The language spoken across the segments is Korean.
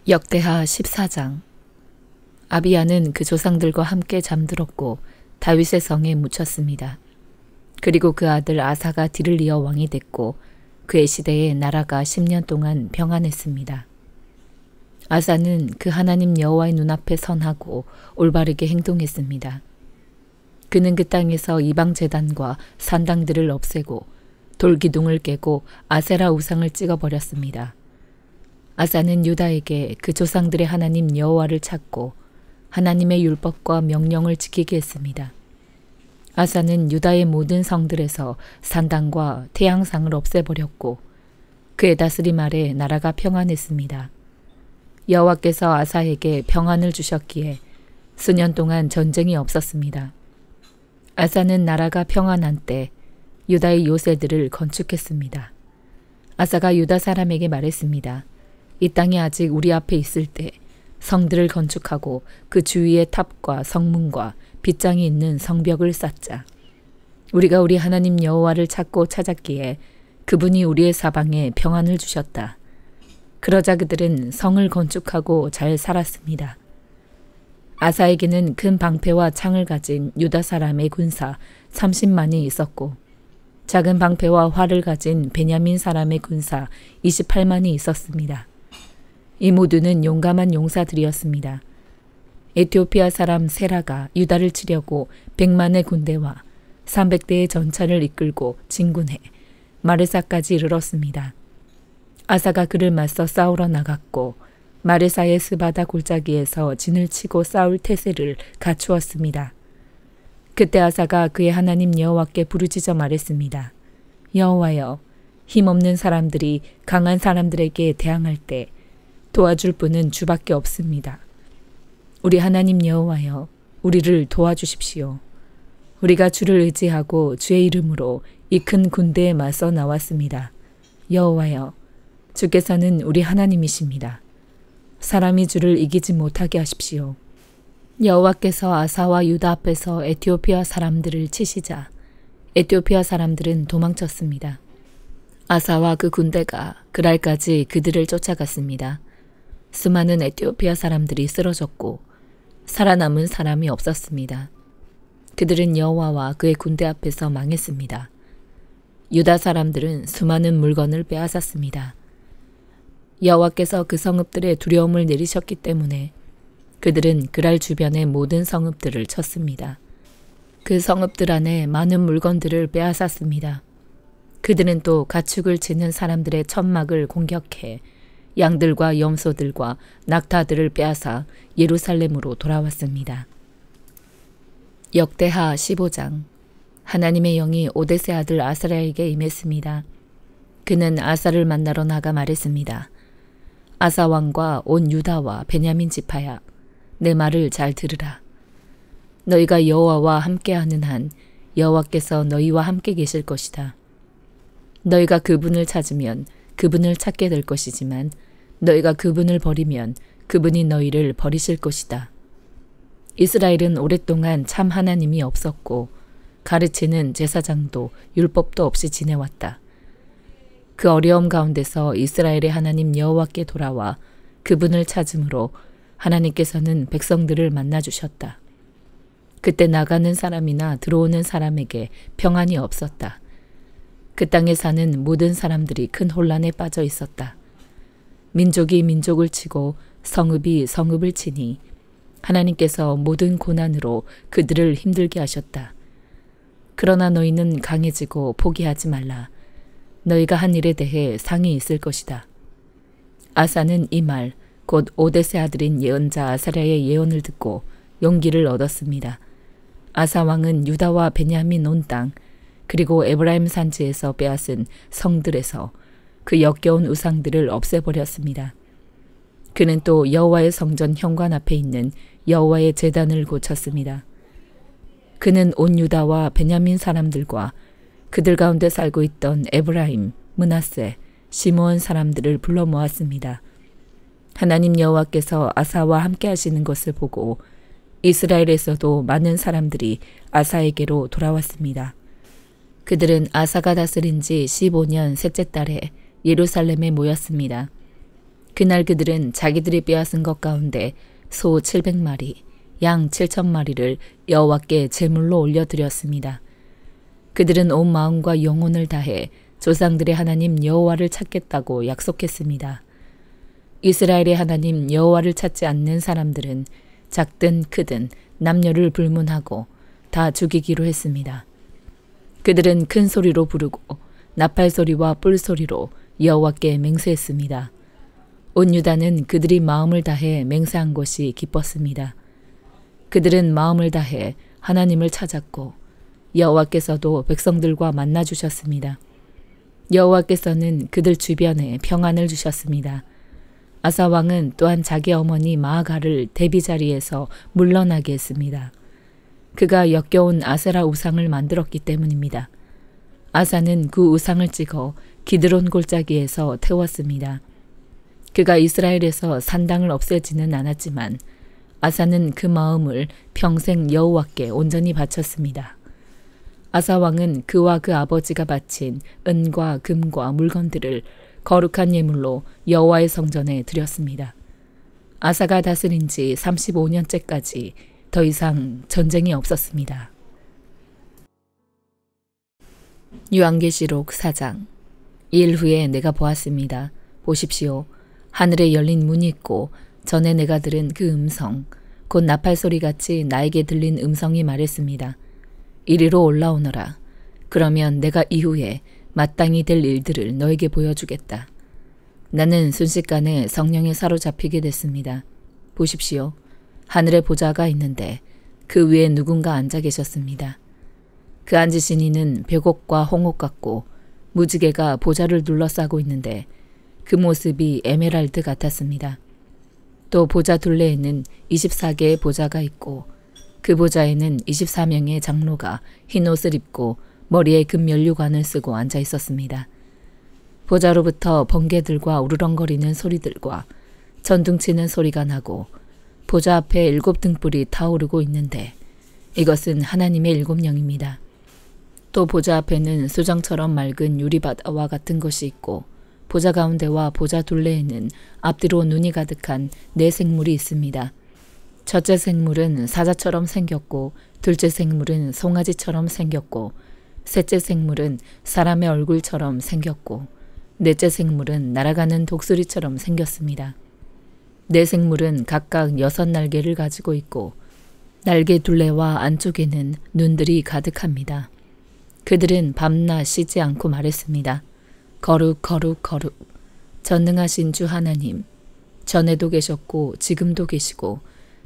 역대하 14장. 아비야는 그 조상들과 함께 잠들었고 다윗의 성에 묻혔습니다. 그리고 그 아들 아사가 뒤를 이어 왕이 됐고 그의 시대에 나라가 10년 동안 평안했습니다. 아사는 그 하나님 여호와의 눈앞에 선하고 올바르게 행동했습니다. 그는 그 땅에서 이방 제단과 산당들을 없애고 돌기둥을 깨고 아세라 우상을 찍어버렸습니다. 아사는 유다에게 그 조상들의 하나님 여호와를 찾고 하나님의 율법과 명령을 지키게 했습니다. 아사는 유다의 모든 성들에서 산당과 태양상을 없애버렸고 그의 다스림 아래 나라가 평안했습니다. 여호와께서 아사에게 평안을 주셨기에 수년 동안 전쟁이 없었습니다. 아사는 나라가 평안한 때 유다의 요새들을 건축했습니다. 아사가 유다 사람에게 말했습니다. 이 땅이 아직 우리 앞에 있을 때 성들을 건축하고 그 주위에 탑과 성문과 빗장이 있는 성벽을 쌓자. 우리가 우리 하나님 여호와를 찾고 찾았기에 그분이 우리의 사방에 평안을 주셨다. 그러자 그들은 성을 건축하고 잘 살았습니다. 아사에게는 큰 방패와 창을 가진 유다 사람의 군사 30만이 있었고 작은 방패와 활을 가진 베냐민 사람의 군사 28만이 있었습니다. 이 모두는 용감한 용사들이었습니다. 에티오피아 사람 세라가 유다를 치려고 100만의 군대와 300대의 전차를 이끌고 진군해 마레사까지 이르렀습니다. 아사가 그를 맞서 싸우러 나갔고 마레사의 스바다 골짜기에서 진을 치고 싸울 태세를 갖추었습니다. 그때 아사가 그의 하나님 여호와께 부르짖어 말했습니다. 여호와여, 힘없는 사람들이 강한 사람들에게 대항할 때 도와줄 분은 주밖에 없습니다. 우리 하나님 여호와여, 우리를 도와주십시오. 우리가 주를 의지하고 주의 이름으로 이 큰 군대에 맞서 나왔습니다. 여호와여, 주께서는 우리 하나님이십니다. 사람이 주를 이기지 못하게 하십시오. 여호와께서 아사와 유다 앞에서 에티오피아 사람들을 치시자 에티오피아 사람들은 도망쳤습니다. 아사와 그 군대가 그랄까지 그들을 쫓아갔습니다. 수많은 에티오피아 사람들이 쓰러졌고 살아남은 사람이 없었습니다. 그들은 여호와와 그의 군대 앞에서 망했습니다. 유다 사람들은 수많은 물건을 빼앗았습니다. 여호와께서 그 성읍들에 두려움을 내리셨기 때문에 그들은 그랄 주변의 모든 성읍들을 쳤습니다. 그 성읍들 안에 많은 물건들을 빼앗았습니다. 그들은 또 가축을 치는 사람들의 천막을 공격해 양들과 염소들과 낙타들을 빼앗아 예루살렘으로 돌아왔습니다. 역대하 15장. 하나님의 영이 오데세 아들 아사랴에게 임했습니다. 그는 아사를 만나러 나가 말했습니다. 아사 왕과 온 유다와 베냐민 지파야, 내 말을 잘 들으라. 너희가 여호와와 함께하는 한 여호와께서 너희와 함께 계실 것이다. 너희가 그분을 찾으면 그분을 찾게 될 것이지만 너희가 그분을 버리면 그분이 너희를 버리실 것이다. 이스라엘은 오랫동안 참 하나님이 없었고 가르치는 제사장도 율법도 없이 지내왔다. 그 어려움 가운데서 이스라엘의 하나님 여호와께 돌아와 그분을 찾음으로 하나님께서는 백성들을 만나주셨다. 그때 나가는 사람이나 들어오는 사람에게 평안이 없었다. 그 땅에 사는 모든 사람들이 큰 혼란에 빠져 있었다. 민족이 민족을 치고 성읍이 성읍을 치니 하나님께서 모든 고난으로 그들을 힘들게 하셨다. 그러나 너희는 강해지고 포기하지 말라. 너희가 한 일에 대해 상이 있을 것이다. 아사는 이 말, 곧 오데세 아들인 예언자 아사랴의 예언을 듣고 용기를 얻었습니다. 아사 왕은 유다와 베냐민 온 땅, 그리고 에브라임 산지에서 빼앗은 성들에서 그 역겨운 우상들을 없애버렸습니다. 그는 또 여호와의 성전 현관 앞에 있는 여호와의 제단을 고쳤습니다. 그는 온 유다와 베냐민 사람들과 그들 가운데 살고 있던 에브라임, 므낫세, 시므온 사람들을 불러 모았습니다. 하나님 여호와께서 아사와 함께 하시는 것을 보고 이스라엘에서도 많은 사람들이 아사에게로 돌아왔습니다. 그들은 아사가 다스린 지 15년 셋째 달에 예루살렘에 모였습니다. 그날 그들은 자기들이 빼앗은 것 가운데 소 700마리, 양 7,000마리를 여호와께 제물로 올려드렸습니다. 그들은 온 마음과 영혼을 다해 조상들의 하나님 여호와를 찾겠다고 약속했습니다. 이스라엘의 하나님 여호와를 찾지 않는 사람들은 작든 크든 남녀를 불문하고 다 죽이기로 했습니다. 그들은 큰 소리로 부르고 나팔 소리와 뿔 소리로 여호와께 맹세했습니다. 온 유다는 그들이 마음을 다해 맹세한 것이 기뻤습니다. 그들은 마음을 다해 하나님을 찾았고 여호와께서도 백성들과 만나 주셨습니다. 여호와께서는 그들 주변에 평안을 주셨습니다. 아사 왕은 또한 자기 어머니 마아가를 대비 자리에서 물러나게 했습니다. 그가 역겨운 아세라 우상을 만들었기 때문입니다. 아사는 그 우상을 찍어 기드론 골짜기에서 태웠습니다. 그가 이스라엘에서 산당을 없애지는 않았지만 아사는 그 마음을 평생 여호와께 온전히 바쳤습니다. 아사 왕은 그와 그 아버지가 바친 은과 금과 물건들을 거룩한 예물로 여호와의 성전에 드렸습니다. 아사가 다스린 지 35년째까지 더 이상 전쟁이 없었습니다. 요한계시록 4장. 일 후에 내가 보았습니다. 보십시오. 하늘에 열린 문이 있고 전에 내가 들은 그 음성, 곧 나팔 소리같이 나에게 들린 음성이 말했습니다. 이리로 올라오너라. 그러면 내가 이후에 마땅히 될 일들을 너에게 보여주겠다. 나는 순식간에 성령에 사로잡히게 됐습니다. 보십시오. 하늘에 보좌가 있는데 그 위에 누군가 앉아 계셨습니다. 그 앉으신 이는 벽옥과 홍옥 같고 무지개가 보좌를 둘러싸고 있는데 그 모습이 에메랄드 같았습니다. 또 보좌 둘레에는 24개의 보좌가 있고 그 보좌에는 24명의 장로가 흰 옷을 입고 머리에 금면류관을 쓰고 앉아 있었습니다. 보좌로부터 번개들과 우르렁거리는 소리들과 전둥치는 소리가 나고 보좌 앞에 7 등불이 타오르고 있는데 이것은 하나님의 7 영입니다. 또 보좌 앞에는 수정처럼 맑은 유리바다와 같은 것이 있고 보좌 가운데와 보좌 둘레에는 앞뒤로 눈이 가득한 4 생물이 있습니다. 첫째 생물은 사자처럼 생겼고 둘째 생물은 송아지처럼 생겼고 셋째 생물은 사람의 얼굴처럼 생겼고 넷째 생물은 날아가는 독수리처럼 생겼습니다. 4 생물은 각각 6 날개를 가지고 있고 날개 둘레와 안쪽에는 눈들이 가득합니다. 그들은 밤낮 쉬지 않고 말했습니다. 거룩 거룩 거룩 전능하신 주 하나님, 전에도 계셨고 지금도 계시고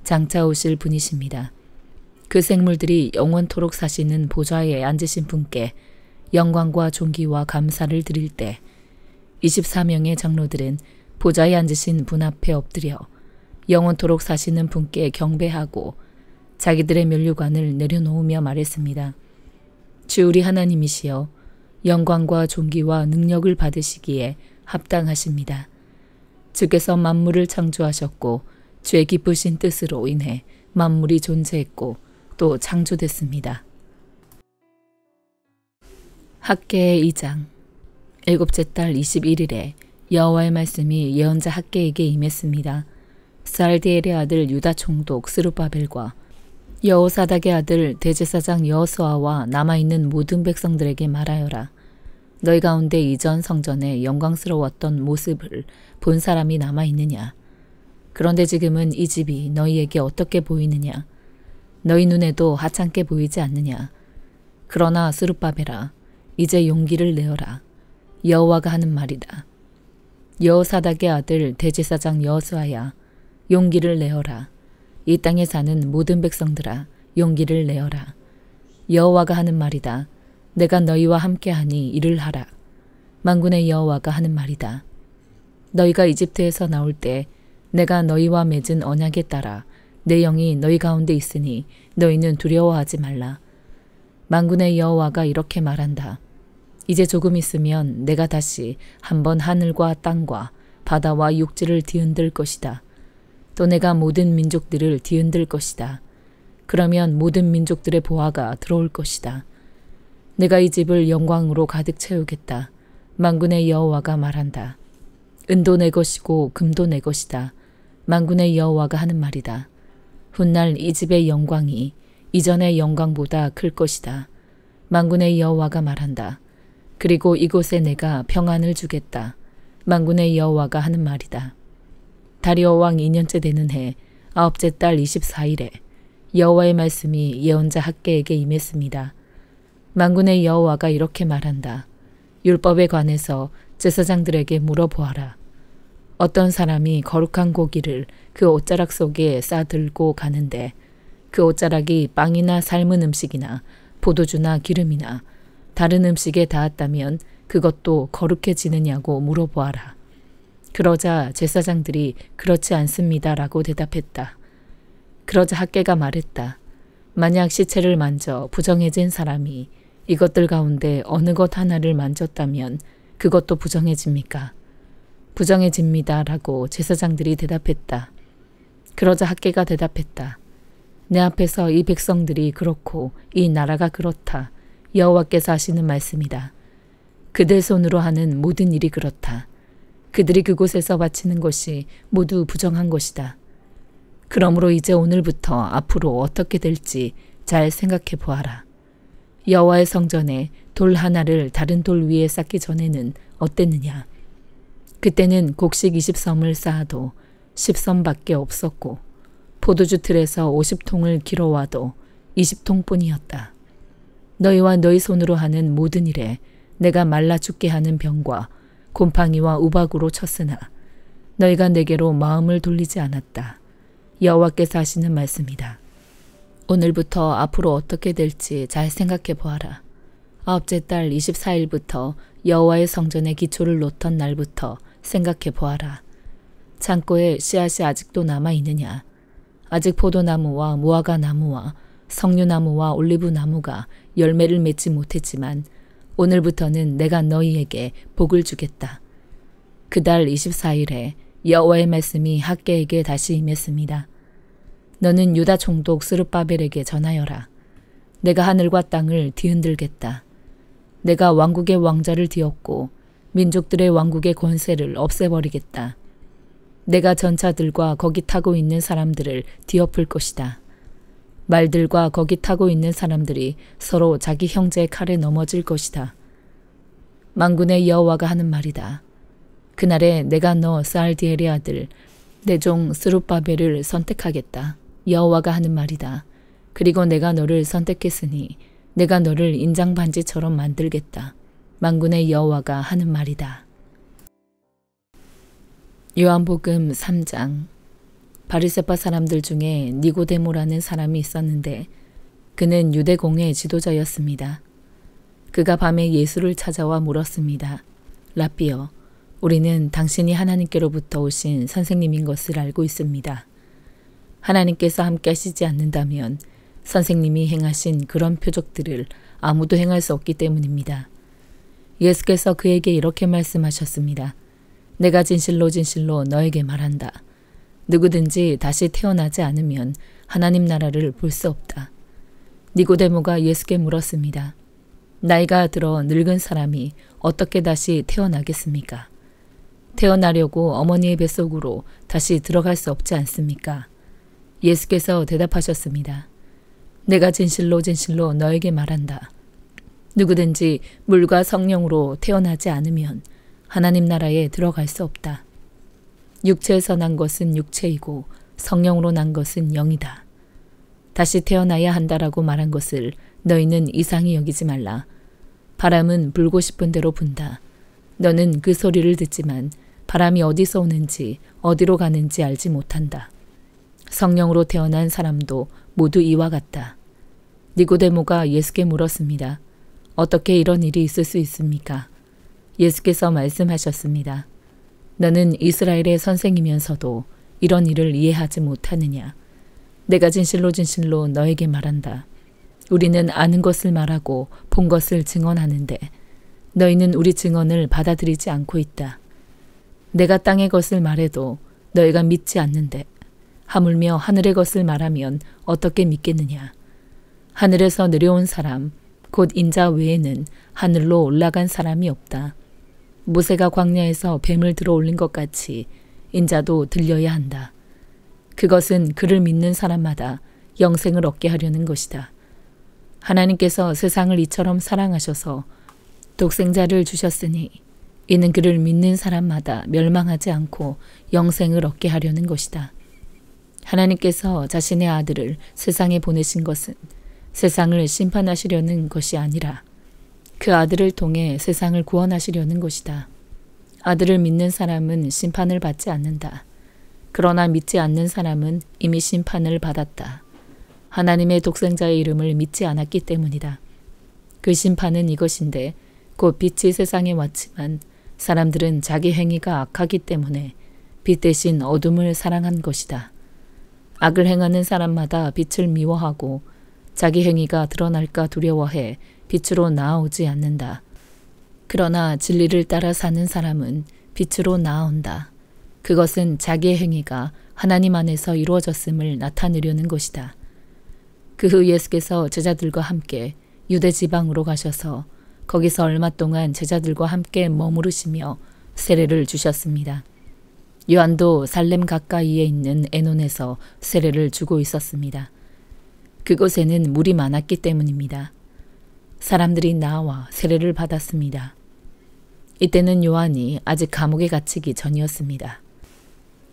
장차 오실 분이십니다. 그 생물들이 영원토록 사시는 보좌에 앉으신 분께 영광과 존귀와 감사를 드릴 때 24명의 장로들은 보좌에 앉으신 분 앞에 엎드려 영원토록 사시는 분께 경배하고 자기들의 면류관을 내려놓으며 말했습니다. 주 우리 하나님이시여 영광과 존귀와 능력을 받으시기에 합당하십니다. 주께서 만물을 창조하셨고 주의 기쁘신 뜻으로 인해 만물이 존재했고 또 창조됐습니다. 학개의 2장. 7째 달 21일에 여호와의 말씀이 예언자 학개에게 임했습니다. 살디엘의 아들 유다 총독 스룹바벨과 여호사닥의 아들 대제사장 여호수아와 남아있는 모든 백성들에게 말하여라. 너희 가운데 이전 성전에 영광스러웠던 모습을 본 사람이 남아있느냐? 그런데 지금은 이 집이 너희에게 어떻게 보이느냐? 너희 눈에도 하찮게 보이지 않느냐? 그러나 스룹바벨아, 이제 용기를 내어라. 여호와가 하는 말이다. 여호사닥의 아들 대제사장 여호수아야, 용기를 내어라. 이 땅에 사는 모든 백성들아, 용기를 내어라. 여호와가 하는 말이다. 내가 너희와 함께하니 이를 하라. 만군의 여호와가 하는 말이다. 너희가 이집트에서 나올 때 내가 너희와 맺은 언약에 따라 내 영이 너희 가운데 있으니 너희는 두려워하지 말라. 만군의 여호와가 이렇게 말한다. 이제 조금 있으면 내가 다시 한번 하늘과 땅과 바다와 육지를 뒤흔들 것이다. 또 내가 모든 민족들을 뒤흔들 것이다. 그러면 모든 민족들의 보화가 들어올 것이다. 내가 이 집을 영광으로 가득 채우겠다. 만군의 여호와가 말한다. 은도 내 것이고 금도 내 것이다. 만군의 여호와가 하는 말이다. 훗날 이 집의 영광이 이전의 영광보다 클 것이다. 만군의 여호와가 말한다. 그리고 이곳에 내가 평안을 주겠다. 만군의 여호와가 하는 말이다. 다리오 왕 2년째 되는 해 9째 달 24일에 여호와의 말씀이 예언자 학개에게 임했습니다. 만군의 여호와가 이렇게 말한다. 율법에 관해서 제사장들에게 물어보아라. 어떤 사람이 거룩한 고기를 그 옷자락 속에 싸들고 가는데 그 옷자락이 빵이나 삶은 음식이나 포도주나 기름이나 다른 음식에 닿았다면 그것도 거룩해지느냐고 물어보아라. 그러자 제사장들이 그렇지 않습니다라고 대답했다. 그러자 학개가 말했다. 만약 시체를 만져 부정해진 사람이 이것들 가운데 어느 것 하나를 만졌다면 그것도 부정해집니까? 부정해집니다라고 제사장들이 대답했다. 그러자 학개가 대답했다. 내 앞에서 이 백성들이 그렇고 이 나라가 그렇다. 여호와께서 하시는 말씀이다. 그들 손으로 하는 모든 일이 그렇다. 그들이 그곳에서 바치는 것이 모두 부정한 것이다. 그러므로 이제 오늘부터 앞으로 어떻게 될지 잘 생각해 보아라. 여호와의 성전에 돌 하나를 다른 돌 위에 쌓기 전에는 어땠느냐. 그때는 곡식 20섬을 쌓아도 10섬밖에 없었고 포도주 틀에서 50통을 길어와도 20통뿐이었다. 너희와 너희 손으로 하는 모든 일에 내가 말라 죽게 하는 병과 곰팡이와 우박으로 쳤으나 너희가 내게로 마음을 돌리지 않았다. 여호와께서 하시는 말씀이다. 오늘부터 앞으로 어떻게 될지 잘 생각해 보아라. 9째 달 24일부터 여호와의 성전에 기초를 놓던 날부터 생각해 보아라. 창고에 씨앗이 아직도 남아있느냐. 아직 포도나무와 무화과 나무와 석류나무와 올리브나무가 열매를 맺지 못했지만 오늘부터는 내가 너희에게 복을 주겠다. 그달 24일에 여호와의 말씀이 학개에게 다시 임했습니다. 너는 유다 총독 스룹바벨에게 전하여라. 내가 하늘과 땅을 뒤흔들겠다. 내가 왕국의 왕자를 뒤엎고 민족들의 왕국의 권세를 없애버리겠다. 내가 전차들과 거기 타고 있는 사람들을 뒤엎을 것이다. 말들과 거기 타고 있는 사람들이 서로 자기 형제의 칼에 넘어질 것이다. 만군의 여호와가 하는 말이다. 그날에 내가 너 스알디엘의 아들 내 종 스룹바벨을 선택하겠다. 여호와가 하는 말이다. 그리고 내가 너를 선택했으니 내가 너를 인장반지처럼 만들겠다. 만군의 여호와가 하는 말이다. 요한복음 3장. 바리새파 사람들 중에 니고데모라는 사람이 있었는데 그는 유대공의 지도자였습니다. 그가 밤에 예수를 찾아와 물었습니다. 라삐여, 우리는 당신이 하나님께로부터 오신 선생님인 것을 알고 있습니다. 하나님께서 함께 하시지 않는다면 선생님이 행하신 그런 표적들을 아무도 행할 수 없기 때문입니다. 예수께서 그에게 이렇게 말씀하셨습니다. 내가 진실로 진실로 너에게 말한다. 누구든지 다시 태어나지 않으면 하나님 나라를 볼 수 없다. 니고데모가 예수께 물었습니다. 나이가 들어 늙은 사람이 어떻게 다시 태어나겠습니까? 태어나려고 어머니의 뱃속으로 다시 들어갈 수 없지 않습니까? 예수께서 대답하셨습니다. 내가 진실로 진실로 너에게 말한다. 누구든지 물과 성령으로 태어나지 않으면 하나님 나라에 들어갈 수 없다. 육체에서 난 것은 육체이고 성령으로 난 것은 영이다. 다시 태어나야 한다라고 말한 것을 너희는 이상히 여기지 말라. 바람은 불고 싶은 대로 분다. 너는 그 소리를 듣지만 바람이 어디서 오는지 어디로 가는지 알지 못한다. 성령으로 태어난 사람도 모두 이와 같다. 니고데모가 예수께 물었습니다. 어떻게 이런 일이 있을 수 있습니까? 예수께서 말씀하셨습니다. 너는 이스라엘의 선생이면서도 이런 일을 이해하지 못하느냐? 내가 진실로 진실로 너에게 말한다. 우리는 아는 것을 말하고 본 것을 증언하는데 너희는 우리 증언을 받아들이지 않고 있다. 내가 땅의 것을 말해도 너희가 믿지 않는데 하물며 하늘의 것을 말하면 어떻게 믿겠느냐? 하늘에서 내려온 사람, 곧 인자 외에는 하늘로 올라간 사람이 없다. 모세가 광야에서 뱀을 들어 올린 것 같이 인자도 들려야 한다. 그것은 그를 믿는 사람마다 영생을 얻게 하려는 것이다. 하나님께서 세상을 이처럼 사랑하셔서 독생자를 주셨으니 이는 그를 믿는 사람마다 멸망하지 않고 영생을 얻게 하려는 것이다. 하나님께서 자신의 아들을 세상에 보내신 것은 세상을 심판하시려는 것이 아니라 그 아들을 통해 세상을 구원하시려는 것이다. 아들을 믿는 사람은 심판을 받지 않는다. 그러나 믿지 않는 사람은 이미 심판을 받았다. 하나님의 독생자의 이름을 믿지 않았기 때문이다. 그 심판은 이것인데 곧 빛이 세상에 왔지만 사람들은 자기 행위가 악하기 때문에 빛 대신 어둠을 사랑한 것이다. 악을 행하는 사람마다 빛을 미워하고 자기 행위가 드러날까 두려워해 빛으로 나아오지 않는다. 그러나 진리를 따라 사는 사람은 빛으로 나아온다. 그것은 자기의 행위가 하나님 안에서 이루어졌음을 나타내려는 것이다. 그 후 예수께서 제자들과 함께 유대 지방으로 가셔서 거기서 얼마 동안 제자들과 함께 머무르시며 세례를 주셨습니다. 요한도 살렘 가까이에 있는 에논에서 세례를 주고 있었습니다. 그곳에는 물이 많았기 때문입니다. 사람들이 나와 세례를 받았습니다. 이때는 요한이 아직 감옥에 갇히기 전이었습니다.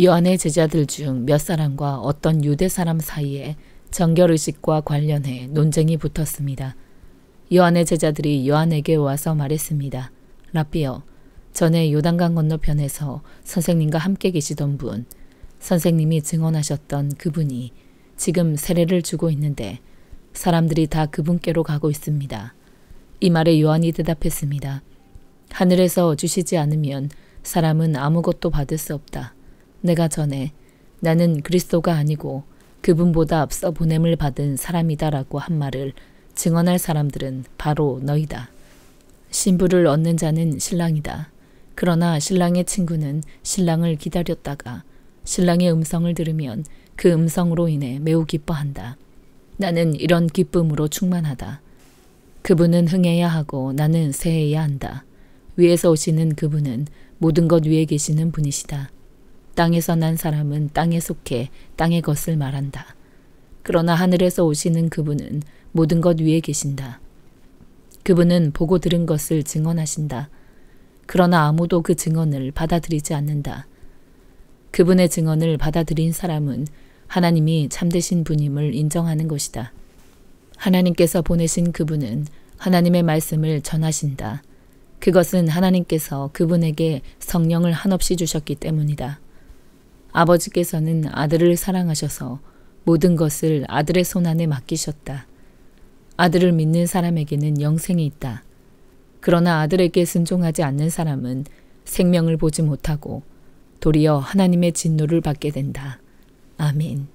요한의 제자들 중 몇 사람과 어떤 유대 사람 사이에 정결의식과 관련해 논쟁이 붙었습니다. 요한의 제자들이 요한에게 와서 말했습니다. 라삐여, 전에 요단강 건너편에서 선생님과 함께 계시던 분, 선생님이 증언하셨던 그분이 지금 세례를 주고 있는데 사람들이 다 그분께로 가고 있습니다. 이 말에 요한이 대답했습니다. 하늘에서 주시지 않으면 사람은 아무것도 받을 수 없다. 내가 전에 나는 그리스도가 아니고 그분보다 앞서 보냄을 받은 사람이다라고 한 말을 증언할 사람들은 바로 너희다. 신부를 얻는 자는 신랑이다. 그러나 신랑의 친구는 신랑을 기다렸다가 신랑의 음성을 들으면 그 음성으로 인해 매우 기뻐한다. 나는 이런 기쁨으로 충만하다. 그분은 흥해야 하고 나는 세해야 한다. 위에서 오시는 그분은 모든 것 위에 계시는 분이시다. 땅에서 난 사람은 땅에 속해 땅의 것을 말한다. 그러나 하늘에서 오시는 그분은 모든 것 위에 계신다. 그분은 보고 들은 것을 증언하신다. 그러나 아무도 그 증언을 받아들이지 않는다. 그분의 증언을 받아들인 사람은 하나님이 참되신 분임을 인정하는 것이다. 하나님께서 보내신 그분은 하나님의 말씀을 전하신다. 그것은 하나님께서 그분에게 성령을 한없이 주셨기 때문이다. 아버지께서는 아들을 사랑하셔서 모든 것을 아들의 손안에 맡기셨다. 아들을 믿는 사람에게는 영생이 있다. 그러나 아들에게 순종하지 않는 사람은 생명을 보지 못하고 도리어 하나님의 진노를 받게 된다. 아멘.